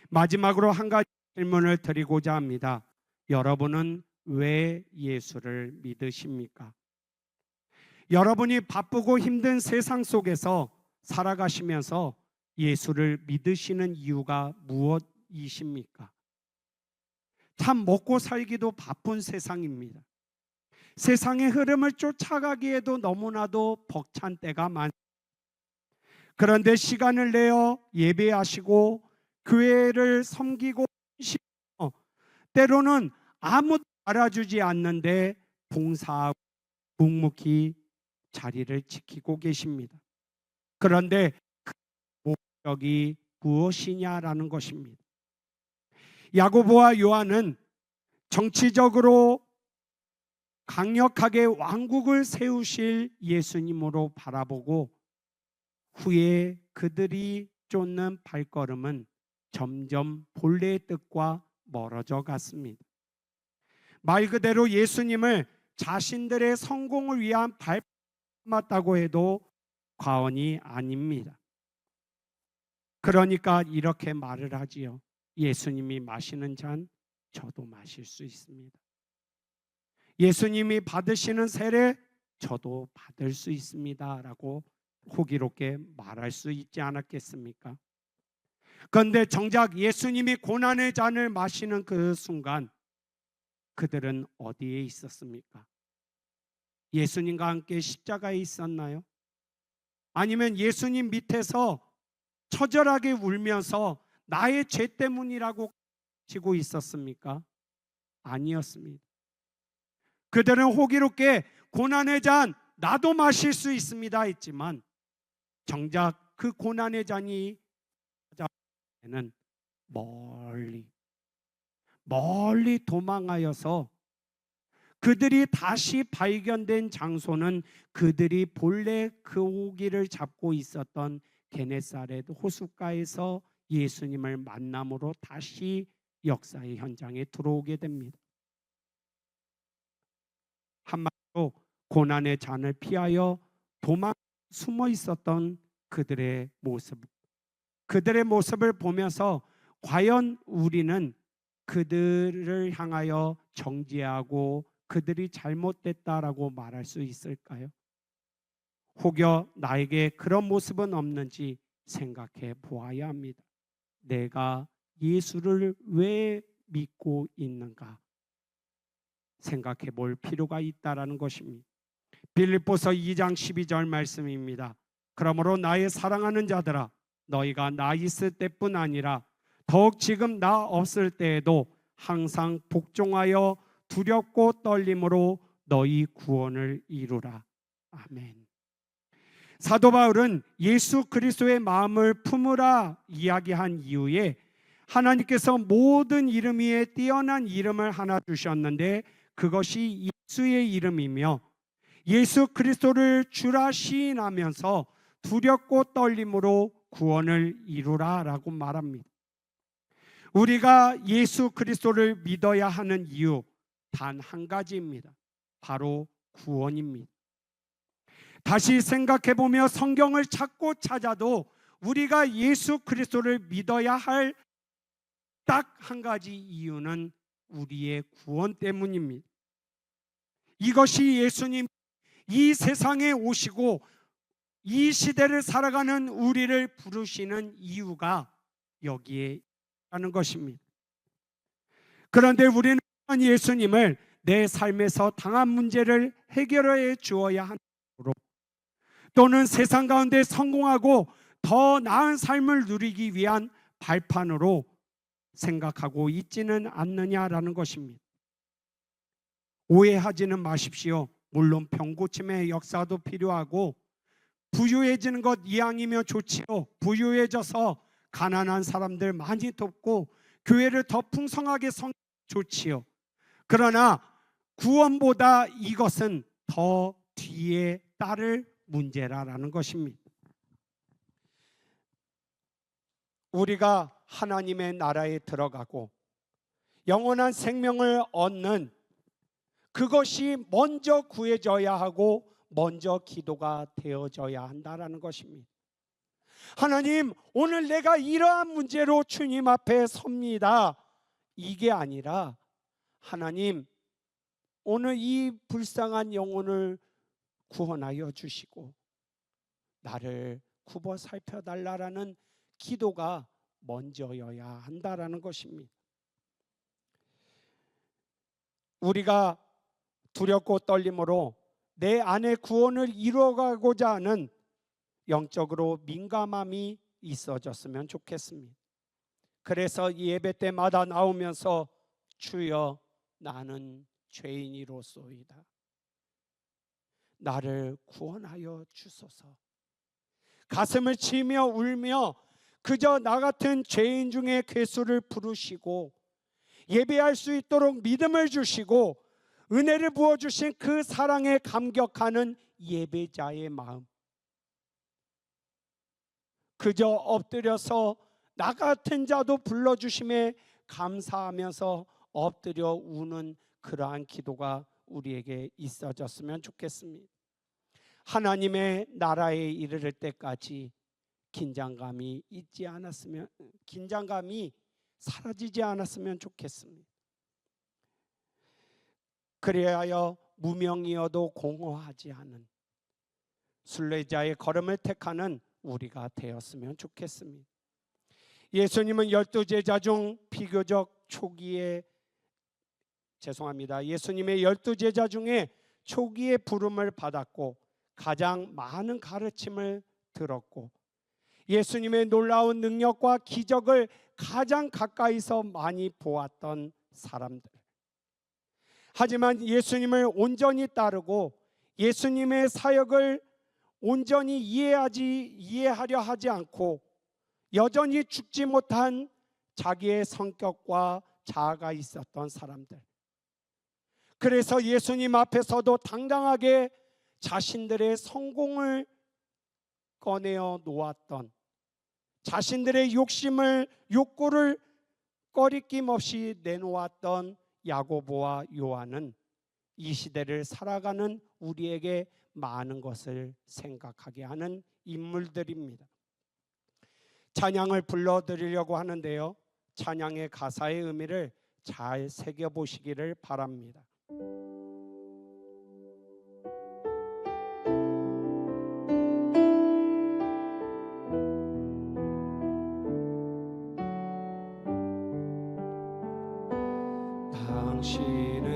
마지막으로 한 가지 질문을 드리고자 합니다. 여러분은 왜 예수를 믿으십니까? 여러분이 바쁘고 힘든 세상 속에서 살아가시면서 예수를 믿으시는 이유가 무엇이십니까? 참 먹고 살기도 바쁜 세상입니다. 세상의 흐름을 쫓아가기에도 너무나도 벅찬 때가 많습니다. 그런데 시간을 내어 예배하시고 교회를 섬기고 때로는 아무도 알아주지 않는데 봉사하고 묵묵히 자리를 지키고 계십니다. 그런데 그 목적이 무엇이냐라는 것입니다. 야고보와 요한은 정치적으로 강력하게 왕국을 세우실 예수님으로 바라보고 후에 그들이 쫓는 발걸음은 점점 본래의 뜻과 멀어져 갔습니다. 말 그대로 예수님을 자신들의 성공을 위한 발맞다고 해도 과언이 아닙니다. 그러니까 이렇게 말을 하지요. 예수님이 마시는 잔 저도 마실 수 있습니다. 예수님이 받으시는 세례 저도 받을 수 있습니다 라고 호기롭게 말할 수 있지 않았겠습니까? 그런데 정작 예수님이 고난의 잔을 마시는 그 순간 그들은 어디에 있었습니까? 예수님과 함께 십자가에 있었나요? 아니면 예수님 밑에서 처절하게 울면서 나의 죄 때문이라고 지고 있었습니까? 아니었습니다. 그들은 호기롭게 고난의 잔 나도 마실 수 있습니다 했지만 정작 그 고난의 잔이 찾아오는 멀리 도망하여서 그들이 다시 발견된 장소는 그들이 본래 그 고기를 잡고 있었던 게네사렛 호숫가에서 예수님을 만남으로 다시 역사의 현장에 들어오게 됩니다. 한마디로 고난의 잔을 피하여 숨어 있었던 그들의 모습을 보면서 과연 우리는 그들을 향하여 정죄하고 그들이 잘못됐다라고 말할 수 있을까요? 혹여 나에게 그런 모습은 없는지 생각해 보아야 합니다. 내가 예수를 왜 믿고 있는가 생각해 볼 필요가 있다라는 것입니다. 빌립보서 2장 12절 말씀입니다. 그러므로 나의 사랑하는 자들아 너희가 나 있을 때뿐 아니라 더욱 지금 나 없을 때에도 항상 복종하여 두렵고 떨림으로 너희 구원을 이루라. 아멘. 사도 바울은 예수 그리스도의 마음을 품으라 이야기한 이후에 하나님께서 모든 이름 위에 뛰어난 이름을 하나 주셨는데 그것이 예수의 이름이며 예수 그리스도를 주라 시인하면서 두렵고 떨림으로 구원을 이루라 라고 말합니다. 우리가 예수 그리스도를 믿어야 하는 이유 단 한 가지입니다. 바로 구원입니다. 다시 생각해보며 성경을 찾고 찾아도 우리가 예수 그리스도를 믿어야 할 딱 한 가지 이유는 우리의 구원 때문입니다. 이것이 예수님 이 세상에 오시고 이 시대를 살아가는 우리를 부르시는 이유가 여기에 있다는 것입니다. 그런데 우리는 예수님을 내 삶에서 당한 문제를 해결해 주어야 하는 으로 또는 세상 가운데 성공하고 더 나은 삶을 누리기 위한 발판으로 생각하고 있지는 않느냐라는 것입니다. 오해하지는 마십시오. 물론 병고침의 역사도 필요하고 부유해지는 것 이왕이면 좋지요. 부유해져서 가난한 사람들 많이 돕고 교회를 더 풍성하게 좋지요. 그러나 구원보다 이것은 더 뒤에 따를 문제라는 것입니다. 우리가 하나님의 나라에 들어가고 영원한 생명을 얻는 그것이 먼저 구해져야 하고 먼저 기도가 되어져야 한다라는 것입니다. 하나님, 오늘 내가 이러한 문제로 주님 앞에 섭니다. 이게 아니라 하나님, 오늘 이 불쌍한 영혼을 구원하여 주시고 나를 굽어 살펴달라라는 기도가 먼저여야 한다라는 것입니다. 우리가 두렵고 떨림으로 내 안에 구원을 이루어가고자 하는 영적으로 민감함이 있어졌으면 좋겠습니다. 그래서 예배 때마다 나오면서 주여 나는 죄인이로소이다. 나를 구원하여 주소서. 가슴을 치며 울며 그저 나 같은 죄인 중에 괴수를 부르시고 예배할 수 있도록 믿음을 주시고 은혜를 부어주신 그 사랑에 감격하는 예배자의 마음, 그저 엎드려서 나 같은 자도 불러주심에 감사하면서 엎드려 우는 그러한 기도가 우리에게 있어졌으면 좋겠습니다. 하나님의 나라에 이르를 때까지 긴장감이 사라지지 않았으면 좋겠습니다. 그리하여 무명이어도 공허하지 않은 순례자의 걸음을 택하는 우리가 되었으면 좋겠습니다. 예수님은 12제자 중 비교적 초기에 예수님의 12제자 중에 초기에 부름을 받았고 가장 많은 가르침을 들었고 예수님의 놀라운 능력과 기적을 가장 가까이서 많이 보았던 사람들. 하지만 예수님을 온전히 따르고 예수님의 사역을 온전히 이해하려 하지 않고 여전히 죽지 못한 자기의 성격과 자아가 있었던 사람들. 그래서 예수님 앞에서도 당당하게 자신들의 성공을 꺼내어 놓았던, 자신들의 욕구를 꺼리낌 없이 내놓았던 야고보와 요한은 이 시대를 살아가는 우리에게 많은 것을 생각하게 하는 인물들입니다. 찬양을 불러드리려고 하는데요, 찬양의 가사의 의미를 잘 새겨보시기를 바랍니다.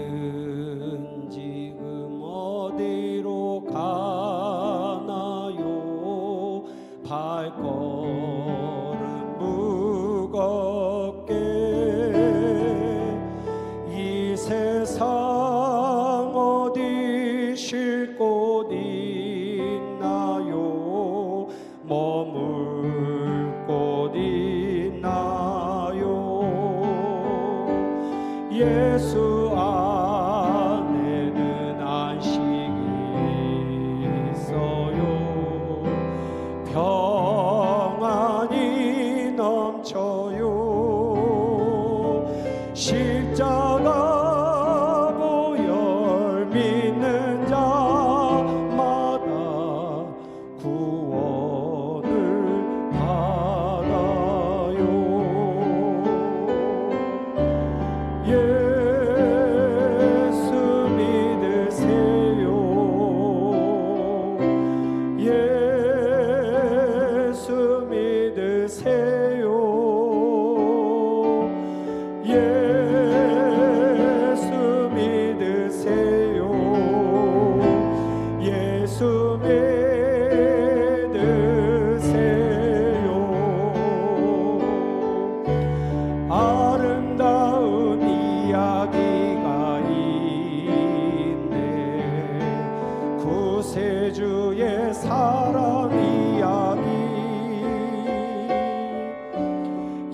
당신은 지금 어디로 가나요? 발걸음 무겁게 이 세상 어디 쉴 곳 있나요? 머물 곳 있나요? 예수 안에는 안식이 있어요. 평안이 넘쳐요. 십자가 보혈 믿는 자마다 구원을 받아요. 예수 믿으세요. 예수 믿으세요. 예수 믿으세요. 예수 믿으세요. 아름다운 이야기가 있네. 구세주의 사랑 이야기.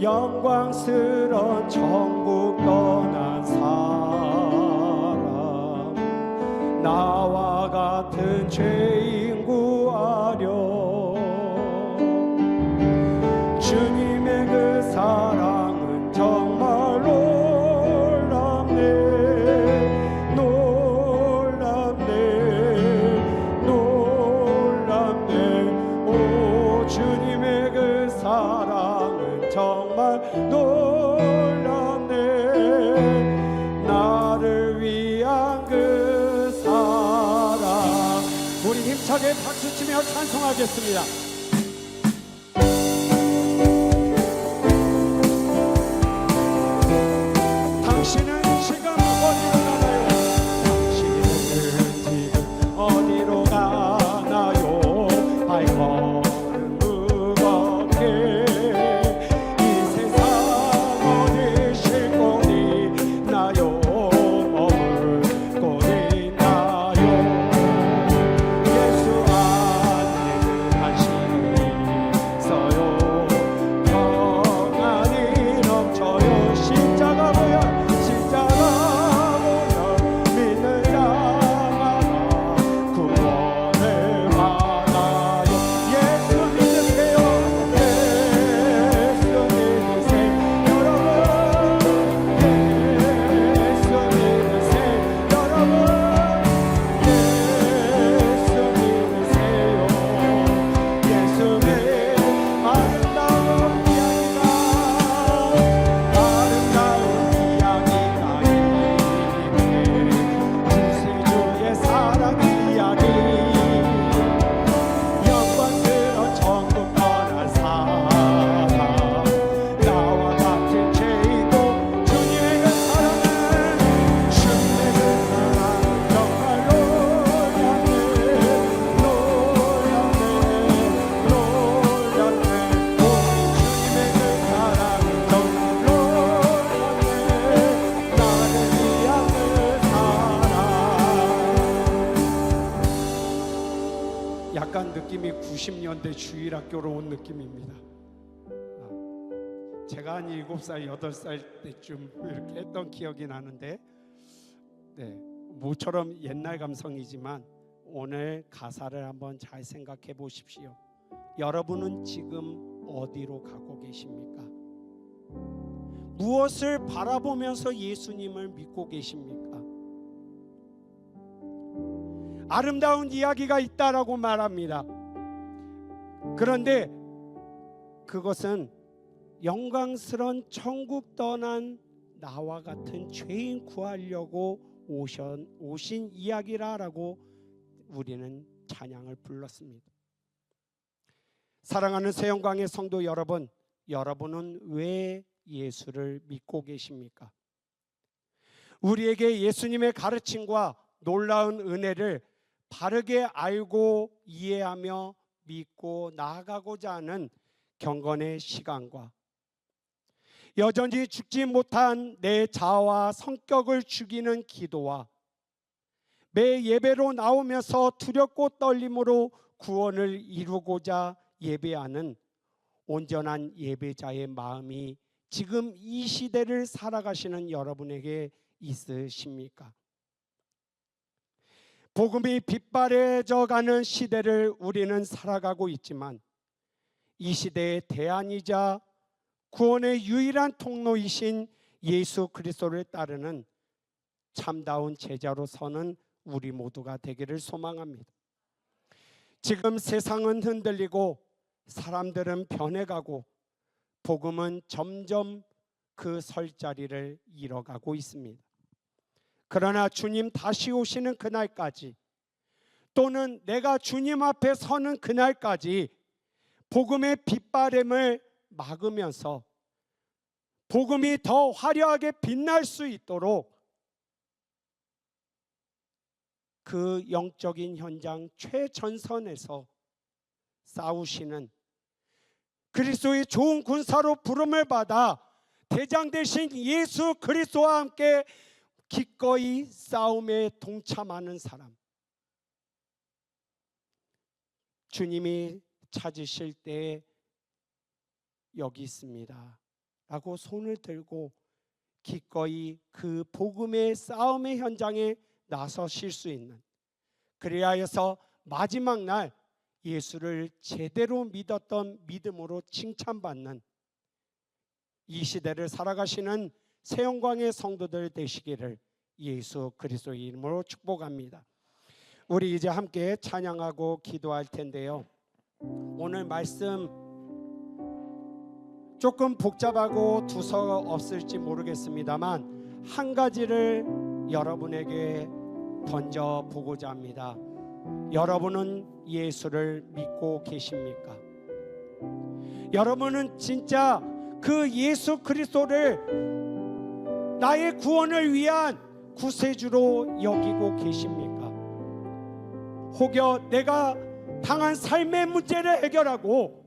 영광스런 천국 떠난 사람, 나와 같은 죄인 구하려. 주님의 그 사랑은 정말 놀랍네. 놀랍네. 놀랍네. 오, 주님의 그 사랑은 정말 놀랍네. 나를 위한 그 사랑. 우리 힘차게 박수치며 찬송하겠습니다. 당신은 지금 어디로 가나요? 당신은 지금 어디로 가나요? 발걸음 무겁게 이 세상 어디 쉴 곳 있나요? 머물 곳 있나요? 예수 안에는 안식이 때 주일학교로 온 느낌입니다. 제가 한 7살, 8살 때쯤 이렇게 했던 기억이 나는데, 네, 모처럼 옛날 감성이지만 오늘 가사를 한번 잘 생각해 보십시오. 여러분은 지금 어디로 가고 계십니까? 무엇을 바라보면서 예수님을 믿고 계십니까? 아름다운 이야기가 있다라고 말합니다. 그런데 그것은 영광스러운 천국 떠난 나와 같은 죄인 구하려고 오신 이야기라고 우리는 찬양을 불렀습니다. 사랑하는 새영광의 성도 여러분, 여러분은 왜 예수를 믿고 계십니까? 우리에게 예수님의 가르침과 놀라운 은혜를 바르게 알고 이해하며 믿고 나아가고자 하는 경건의 시간과 여전히 죽지 못한 내 자아와 성격을 죽이는 기도와 매 예배로 나오면서 두렵고 떨림으로 구원을 이루고자 예배하는 온전한 예배자의 마음이 지금 이 시대를 살아가시는 여러분에게 있으십니까? 복음이 빛바래져 가는 시대를 우리는 살아가고 있지만 이 시대의 대안이자 구원의 유일한 통로이신 예수 그리스도를 따르는 참다운 제자로서는 우리 모두가 되기를 소망합니다. 지금 세상은 흔들리고 사람들은 변해가고 복음은 점점 그 설 자리를 잃어가고 있습니다. 그러나 주님 다시 오시는 그날까지, 또는 내가 주님 앞에 서는 그날까지 복음의 빛바램을 막으면서 복음이 더 화려하게 빛날 수 있도록 그 영적인 현장 최전선에서 싸우시는 그리스도의 좋은 군사로 부름을 받아 대장 되신 예수 그리스도와 함께 기꺼이 싸움에 동참하는 사람, 주님이 찾으실 때 여기 있습니다 라고 손을 들고 기꺼이 그 복음의 싸움의 현장에 나서실 수 있는, 그리하여서 마지막 날 예수를 제대로 믿었던 믿음으로 칭찬받는 이 시대를 살아가시는 새영광의 성도들 되시기를 예수 그리스도의 이름으로 축복합니다. 우리 이제 함께 찬양하고 기도할 텐데요, 오늘 말씀 조금 복잡하고 두서 없을지 모르겠습니다만 한 가지를 여러분에게 던져보고자 합니다. 여러분은 예수를 믿고 계십니까? 여러분은 진짜 그 예수 그리스도를 나의 구원을 위한 구세주로 여기고 계십니까? 혹여 내가 당한 삶의 문제를 해결하고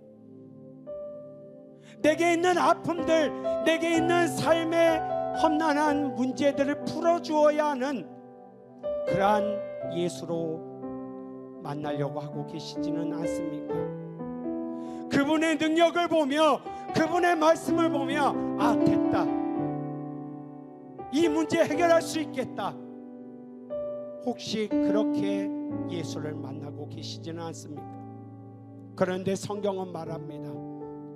내게 있는 아픔들, 내게 있는 삶의 험난한 문제들을 풀어주어야 하는 그러한 예수로 만나려고 하고 계시지는 않습니까? 그분의 능력을 보며 그분의 말씀을 보며 아, 됐다, 이 문제 해결할 수 있겠다, 혹시 그렇게 예수를 만나고 계시지는 않습니까? 그런데 성경은 말합니다.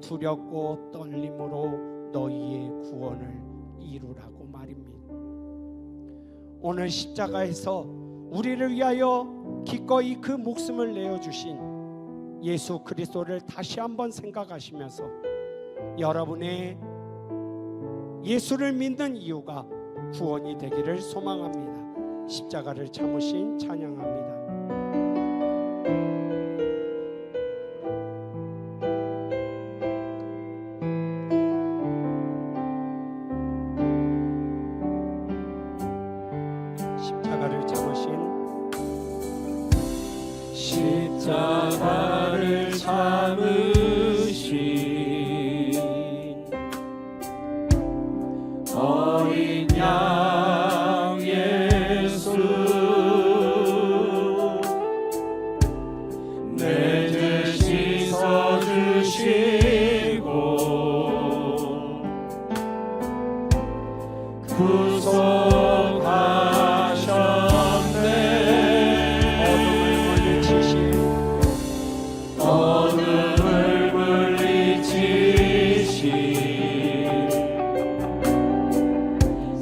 두렵고 떨림으로 너희의 구원을 이루라고 말입니다. 오늘 십자가에서 우리를 위하여 기꺼이 그 목숨을 내어주신 예수 그리스도를 다시 한번 생각하시면서 여러분의 예수를 믿는 이유가 구원이 되기를 소망합니다. 십자가를 참으신 찬양합니다. 십자가를 참으신 어린 양 예수, 내 죄 씻어 어둠을 물리치신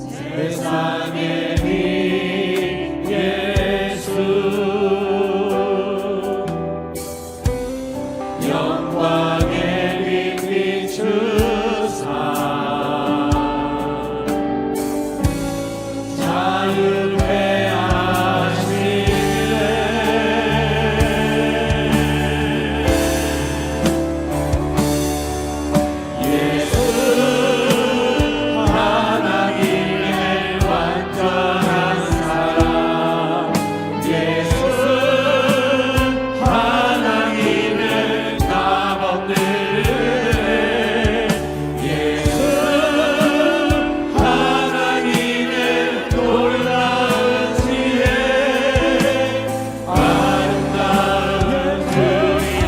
세상의 빛 예수 영광의 빛 비추사 자유케 하시네 예수 하나님의 완전한 사랑 예수 하나님의 값없는 예수 하나님의 놀라운 지혜 아름다운 그 이름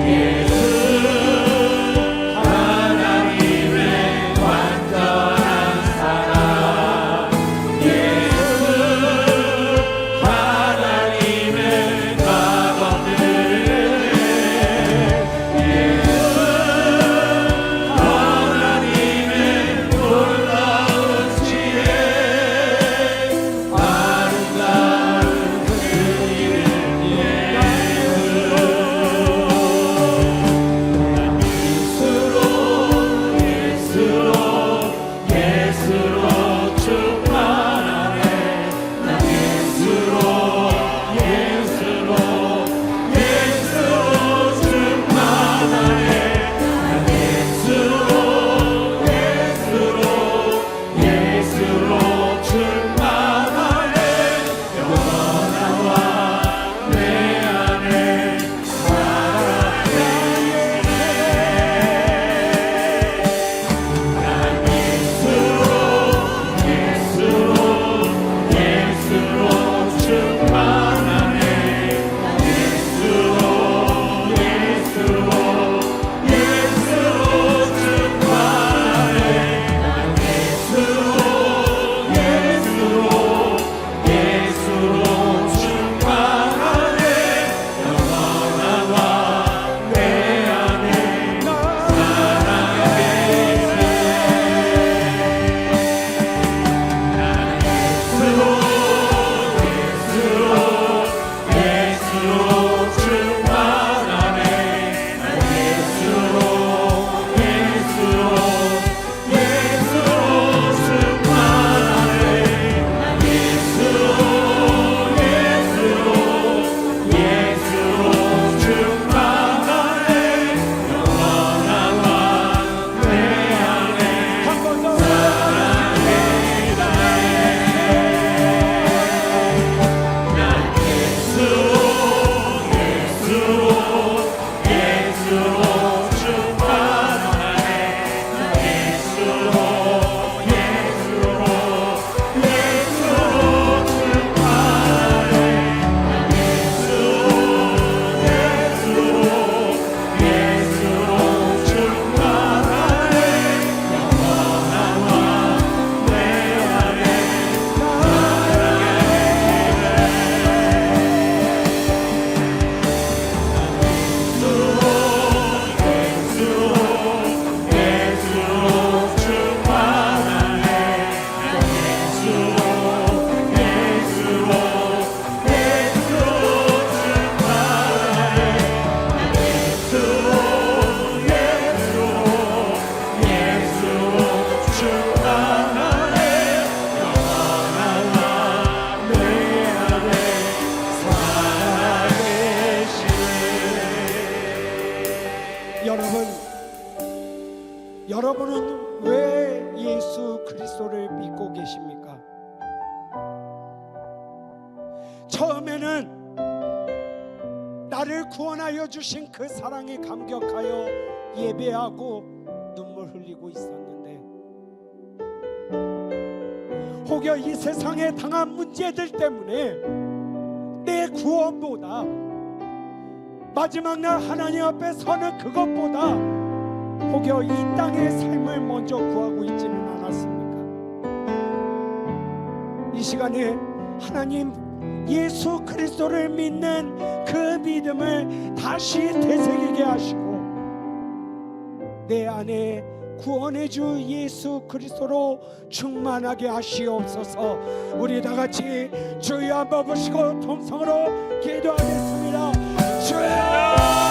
예수 하나님의 완전한 사랑 예수 하나님의 값없는 예수 하나님의 놀라운 지혜 아름다운 그 이름 예수로 충만하네 난 예수로 충만하네 난 예수로 충만하네 영원한 왕 내 안에 살아계시네 난 예수로 충만하네 난 예수로 충만하네 난 예수로 충만하네 영원한 왕 내 안에 살아계시네 여러분은 왜 예수 그리스도를 믿고 계십니까? 처음에는 나를 구원하여 주신 그 사랑에 감격하여 예배하고 눈물 흘리고 있었는데 혹여 이 세상에 당한 문제들 때문에 내 구원보다 마지막 날 하나님 앞에 서는 그것보다 혹여 이 땅의 삶을 먼저 구하고 있지는 않았습니까? 이 시간에 하나님 예수 그리스도를 믿는 그 믿음을 다시 되새기게 하시고 내 안에 구원의 주 예수 그리스도로 충만하게 하시옵소서. 우리 다 같이 주여 한번 보시고 통성으로 기도하겠습니다. 주여